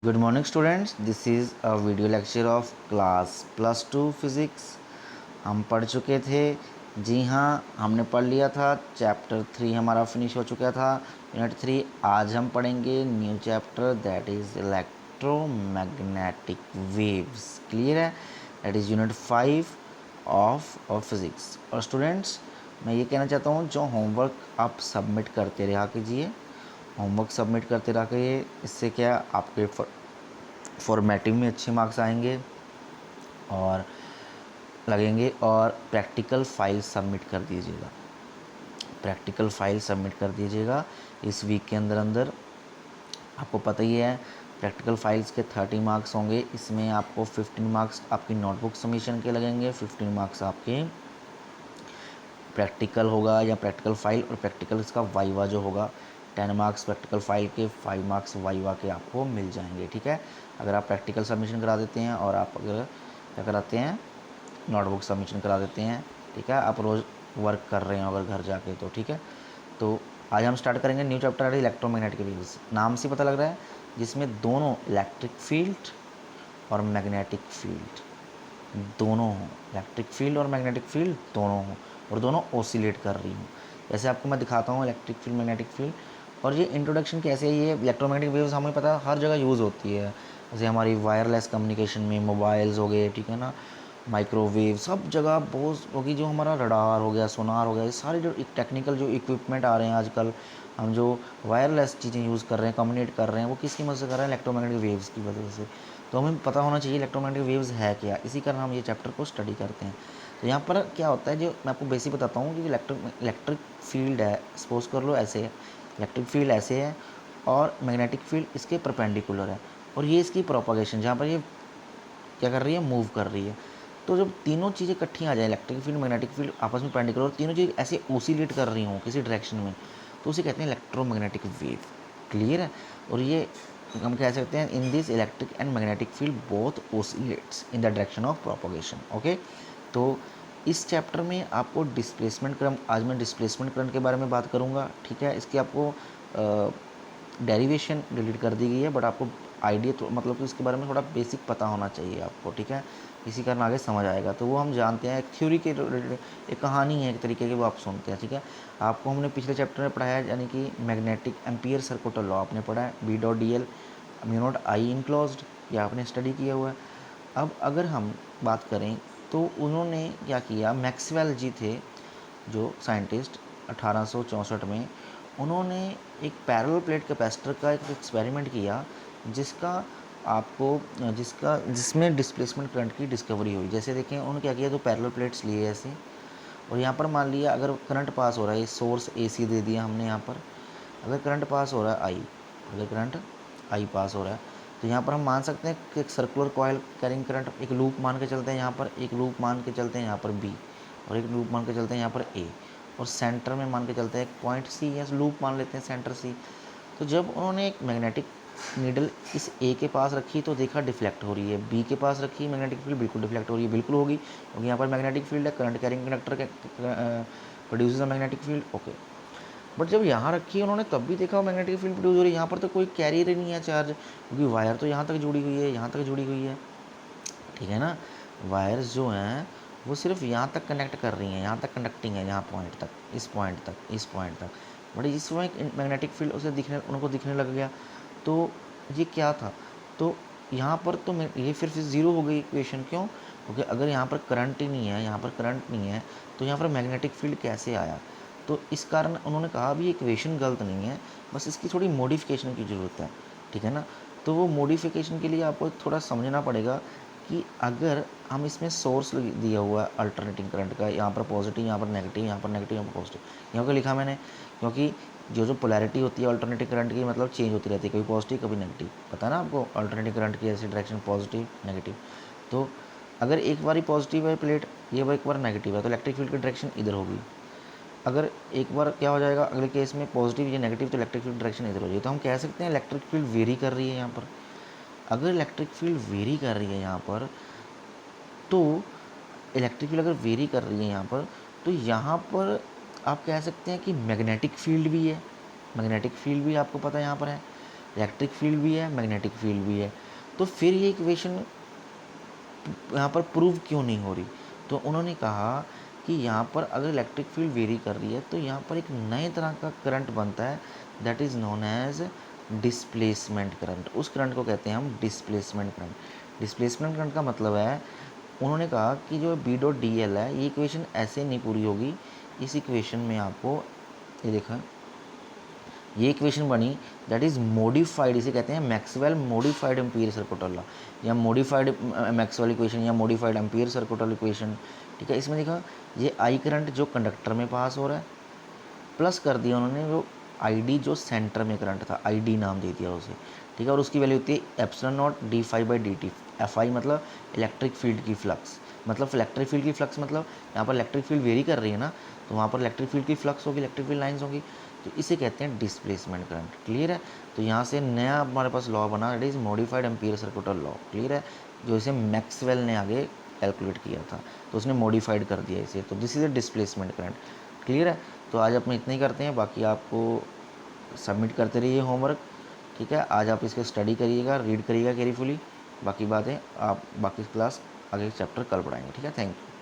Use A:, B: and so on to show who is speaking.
A: Good morning students, this is a video lecture of class +2 physics. हम पढ़ चुके थे। जी हाँ, हमने पढ़ लिया था। चैप्टर 3 हमारा फिनिश हो चुका था, यूनिट 3। आज हम पढ़ेंगे new chapter, that is electromagnetic waves. Clear है? That is unit 5 of physics. और स्टूडेंट्स, मैं ये कहना चाहता हूँ, जो होमवर्क आप सबमिट करते रहा कीजिए, होमवर्क सबमिट करते रहा करिए। इससे क्या आपके फॉर्मेटिंग में अच्छे मार्क्स आएंगे और लगेंगे। और प्रैक्टिकल फाइल सबमिट कर दीजिएगा, प्रैक्टिकल फाइल सबमिट कर दीजिएगा इस वीक के अंदर अंदर। आपको पता ही है, प्रैक्टिकल फाइल्स के 30 मार्क्स होंगे। इसमें आपको 15 मार्क्स आपकी नोटबुक सबमिशन के लगेंगे, 15 मार्क्स आपके प्रैक्टिकल होगा या प्रैक्टिकल फाइल, और प्रैक्टिकल इसका वाइवा जो होगा 10 मार्क्स प्रैक्टिकल फाइल के, 5 मार्क्स वाइवा के आपको मिल जाएंगे। ठीक है, अगर आप प्रैक्टिकल सबमिशन करा देते हैं और आप अगर क्या कराते हैं, नोटबुक सबमिशन करा देते हैं। ठीक है, आप रोज़ वर्क कर रहे हो अगर घर जाके, तो ठीक है। तो आज हम स्टार्ट करेंगे न्यू चैप्टर इलेक्ट्रोमैग्नेटिक वेव्स। नाम से पता लग रहा है, जिसमें दोनों इलेक्ट्रिक फील्ड और मैग्नेटिक फील्ड दोनों हों, इलेक्ट्रिक फील्ड और मैग्नेटिक फील्ड दोनों हों, और दोनों ओसिलेट कर रही हूँ। जैसे आपको मैं दिखाता हूँ इलेक्ट्रिक फील्ड, मैग्नेटिक फील्ड। और ये इंट्रोडक्शन कैसे है, ये इलेक्ट्रोमैग्नेटिक वेव्स हमें पता है हर जगह यूज़ होती है। जैसे हमारी वायरलेस कम्युनिकेशन में, मोबाइल्स हो गए, ठीक है ना, माइक्रोवेव, सब जगह बहुत होगी। जो हमारा रडार हो गया, सोनार हो गया, ये सारे जो टेक्निकल जो इक्विपमेंट आ रहे हैं आजकल, हम जो वायरलेस चीज़ें यूज़ कर रहे हैं, कम्युनिकेट कर रहे हैं, वो किसकी मदद से कर रहे हैं? इलेक्ट्रोमैग्नेटिक वेव्स की वजह से। तो हमें पता होना चाहिए इलेक्ट्रोमैग्नेटिक वेव्स है क्या, इसी कारण हम ये चैप्टर को स्टडी करते हैं। तो यहाँ पर क्या होता है, जो मैं आपको बेसिक बताता हूँ कि इलेक्ट्रिक फील्ड है, सपोज कर लो ऐसे है, इलेक्ट्रिक फील्ड ऐसे है और मैग्नेटिक फील्ड इसके परपेंडिकुलर है, और ये इसकी प्रोपागेशन जहाँ पर ये क्या कर रही है, मूव कर रही है। तो जब तीनों चीज़ें इकट्ठी आ जाए, इलेक्ट्रिक फील्ड मैग्नेटिक फील्ड आपस में पेंडिकुलर, और तीनों चीज़ ऐसे ओसिलेट कर रही हों किसी डायरेक्शन में, तो उसे कहते हैं इलेक्ट्रोमैग्नेटिक वेव। क्लियर है? और ये हम कह सकते हैं, in this electric and magnetic field both oscillates in the direction of propagation. Okay, तो इस चैप्टर में आपको डिस्प्लेसमेंट करंट, आज मैं डिस्प्लेसमेंट करंट के बारे में बात करूँगा। ठीक है, इसकी आपको डेरिवेशन डिलीट कर दी गई है, बट आपको आइडिया तो मतलब कि इसके बारे में थोड़ा बेसिक पता होना चाहिए आपको। ठीक है, इसी कारण आगे समझ आएगा। तो वो हम जानते हैं, एक थ्योरी के एक कहानी है एक तरीके की, वो आप सुनते हैं। ठीक है, आपको हमने पिछले चैप्टर में पढ़ाया है, यानी कि मैग्नेटिक एम्पियर सर्कुलर लॉ आपने पढ़ा है, B.dl mu not I enclosed, ये आपने स्टडी किया हुआ है। अब अगर हम बात करें, तो उन्होंने क्या किया, मैक्सवेल जी थे जो साइंटिस्ट, 1864 में, उन्होंने एक पैरेलल प्लेट कैपेसिटर का एक एक्सपेरिमेंट किया, जिसका जिसमें डिस्प्लेसमेंट करंट की डिस्कवरी हुई। जैसे देखें, उन्होंने क्या किया, तो पैरेलल प्लेट्स लिए ऐसे, और यहाँ पर मान लिया अगर करंट पास हो रहा है, सोर्स AC दे दिया हमने यहाँ पर, अगर करंट पास हो रहा है I, अगर करंट I पास हो रहा है, तो यहाँ पर हम मान सकते हैं कि एक सर्कुलर कॉयल कैरिंग करंट, एक लूप मान के चलते हैं यहाँ पर, एक लूप मान के चलते हैं यहाँ पर B, और एक लूप मान के चलते हैं यहाँ पर A, और सेंटर में मान के चलते हैं एक पॉइंट C, या लूप मान लेते हैं सेंटर C। तो जब उन्होंने एक मैग्नेटिक नीडल इस A के पास रखी, तो देखा डिफ्लेक्ट हो रही है, B के पास रखी मैग्नेटिक फील्ड बिल्कुल डिफ्लेक्ट हो रही है, बिल्कुल होगी, क्योंकि यहाँ पर मैग्नेटिक फील्ड है, करंट कैरिंग कंडक्टर के produces magnetic field. Okay, but जब यहाँ रखी उन्होंने, तब भी देखा मैग्नेटिक फील्ड प्रोड्यूस हो रही है। यहाँ पर तो कोई कैरियर ही नहीं है चार्ज, क्योंकि वायर तो यहाँ तक जुड़ी हुई है, यहाँ तक जुड़ी हुई है। ठीक है ना, वायर्स जो हैं वो सिर्फ यहाँ तक कनेक्ट कर रही हैं, यहाँ तक कंडक्टिंग है, यहाँ पॉइंट तक, इस पॉइंट तक, इस पॉइंट तक। बट इस वक्त मैग्नेटिक फील्ड उनको दिखने लग गया। तो ये क्या था, तो यहाँ पर तो ये फिर से ज़ीरो हो गई इक्वेशन। क्यों? क्योंकि अगर यहाँ पर करंट ही नहीं है, यहाँ पर करंट नहीं है, तो यहाँ पर मैग्नेटिक फील्ड कैसे आया? तो इस कारण उन्होंने कहा भी इक्वेशन गलत नहीं है, बस इसकी थोड़ी मॉडिफिकेशन की ज़रूरत है। ठीक है ना, तो वो मॉडिफिकेशन के लिए आपको थोड़ा समझना पड़ेगा कि अगर हम इसमें सोर्स दिया हुआ है अल्टरनेटिंग करंट का, यहाँ पर पॉजिटिव, यहाँ पर नेगेटिव, यहाँ पर नेगेटिव, यहाँ पर पॉजिटिव, यहाँ पर लिखा मैंने, क्योंकि जो पोलैरिटी होती है अल्टरनेटिव करंट की, मतलब चेंज होती रहती है, कभी पॉजिटिव कभी नेगेटिव। पता है ना आपको, अल्टरनेटिव करंट की ऐसी डायरेक्शन पॉजिटिव नेगेटिव। तो अगर एक बार पॉजिटिव है प्लेट, ये एक बार नेगेटिव है, तो इलेक्ट्रिक फील्ड की डायरेक्शन इधर होगी। अगर एक बार क्या हो जाएगा, अगले केस में पॉजिटिव या नेगेटिव, तो इलेक्ट्रिक फील्ड डायरेक्शन इधर हो जाएगी। तो हम कह सकते हैं इलेक्ट्रिक फील्ड वेरी कर रही है यहाँ पर। अगर इलेक्ट्रिक फील्ड वेरी कर रही है यहाँ पर, तो इलेक्ट्रिक फील्ड अगर वेरी कर रही है यहाँ पर, तो यहाँ पर आप कह सकते हैं कि मैग्नेटिक फील्ड भी है। मैग्नेटिक फील्ड भी आपको पता है यहाँ पर है। इलेक्ट्रिक फील्ड भी है, मैग्नेटिक फील्ड भी है, तो फिर ये इक्वेशन यहाँ पर प्रूव क्यों नहीं हो रही? तो उन्होंने कहा कि यहाँ पर अगर इलेक्ट्रिक फील्ड वेरी कर रही है तो यहाँ पर एक नए तरह का करंट बनता है, that is known as displacement current. उस करंट को कहते हैं हम डिस्प्लेसमेंट करंट। डिस्प्लेसमेंट करंट का मतलब है, उन्होंने कहा कि जो बी डॉट डी एल है, ये इक्वेशन ऐसे नहीं पूरी होगी। इस इक्वेशन में आपको ये देखा, ये इक्वेशन बनी, दैट इज़ मॉडिफाइड, इसे कहते हैं Maxwell modified ampere circular law, या मॉडिफाइड मैक्सवेल इक्वेशन, या मॉडिफाइड एम्पीयर सर्कुलर इक्वेशन। ठीक है, इसमें देखा ये आई करंट जो कंडक्टर में पास हो रहा है, प्लस कर दिया उन्होंने जो आई डी जो सेंटर में करंट था, आई डी नाम दे दिया उसे। ठीक है, और उसकी वैल्यू होती है epsilon naught d phi by d t. F I मतलब इलेक्ट्रिक फील्ड की फ्लक्स, मतलब इलेक्ट्रिक फील्ड की फ्लक्स मतलब यहाँ पर इलेक्ट्रिक फील्ड वेरी कर रही है ना, तो वहाँ पर इलेक्ट्रिक फील्ड की फ्लक्स होगी, इलेक्ट्रिक फील्ड लाइन्स होगी, तो इसे कहते हैं डिस्प्लेसमेंट करंट। क्लियर है? तो यहाँ से नया हमारे पास लॉ बना, that is modified ampere circular law. Clear है? जो इसे मैक्सवेल ने आगे कैलकुलेट किया था, तो उसने मॉडिफाइड कर दिया इसे, तो this is a displacement current. Clear है? तो आज अपन इतना ही करते हैं, बाकी आपको सबमिट करते रहिए होमवर्क। ठीक है, आज आप इसके स्टडी करिएगा, रीड करिएगा केयरफुली, बाकी बातें आप बाकी क्लास आगे चैप्टर कल पढ़ाएंगे। ठीक है, थैंक यू।